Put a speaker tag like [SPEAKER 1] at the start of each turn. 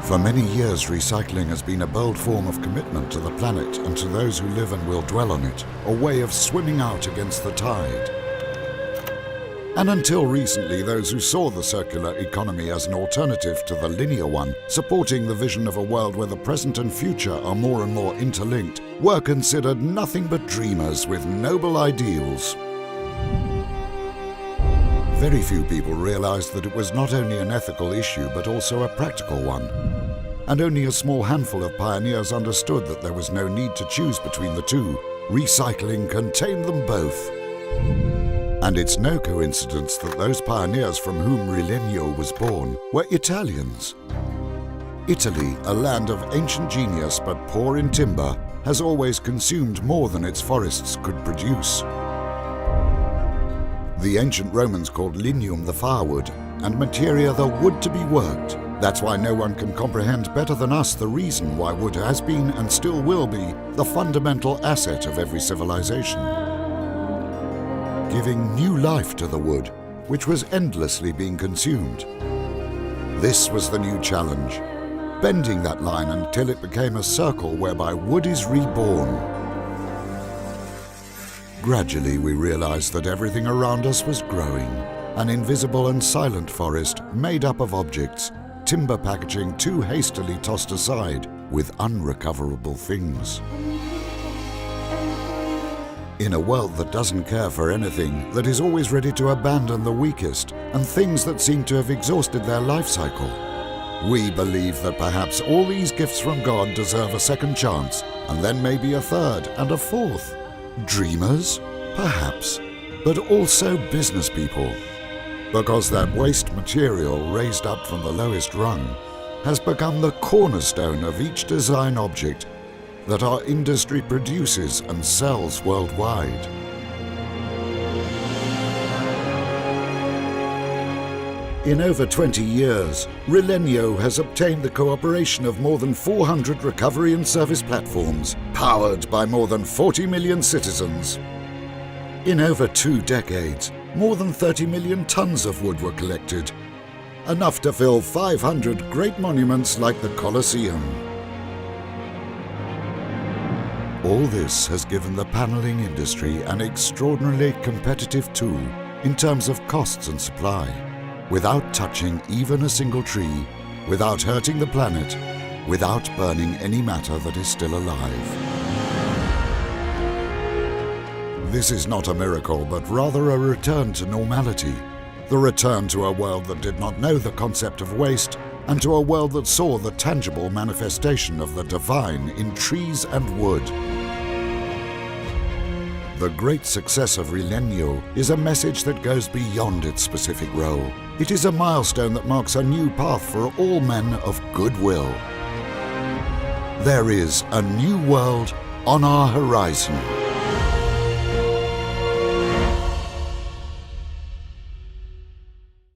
[SPEAKER 1] For many years, recycling has been a bold form of commitment to the planet and to those who live and will dwell on it, a way of swimming out against the tide. And until recently, those who saw the circular economy as an alternative to the linear one, supporting the vision of a world where the present and future are more and more interlinked, were considered nothing but dreamers with noble ideals. Very few people realized that it was not only an ethical issue but also a practical one. And only a small handful of pioneers understood that there was no need to choose between the two. Recycling contained them both. And it's no coincidence that those pioneers from whom Rilegno was born were Italians. Italy, a land of ancient genius but poor in timber, has always consumed more than its forests could produce. The ancient Romans called lignum the firewood, and materia the wood to be worked. That's why no one can comprehend better than us the reason why wood has been and still will be the fundamental asset of every civilization. Giving new life to the wood, which was endlessly being consumed. This was the new challenge, bending that line until it became a circle whereby wood is reborn. Gradually we realized that everything around us was growing, an invisible and silent forest made up of objects, timber packaging too hastily tossed aside with unrecoverable things. In a world that doesn't care for anything, that is always ready to abandon the weakest and things that seem to have exhausted their life cycle, we believe that perhaps all these gifts from God deserve a second chance, and then maybe a third and a fourth. Dreamers? Perhaps, but also business people. Because that waste material raised up from the lowest rung has become the cornerstone of each design object that our industry produces and sells worldwide. In over 20 years, Rilegno has obtained the cooperation of more than 400 recovery and service platforms, powered by more than 40 million citizens. In over 2 decades, more than 30 million tons of wood were collected, enough to fill 500 great monuments like the Colosseum. All this has given the paneling industry an extraordinarily competitive tool in terms of costs and supply, without touching even a single tree, without hurting the planet, without burning any matter that is still alive. This is not a miracle, but rather a return to normality, the return to a world that did not know the concept of waste, and to a world that saw the tangible manifestation of the divine in trees and wood. The great success of Rilegno is a message that goes beyond its specific role. It is a milestone that marks a new path for all men of goodwill. There is a new world on our horizon.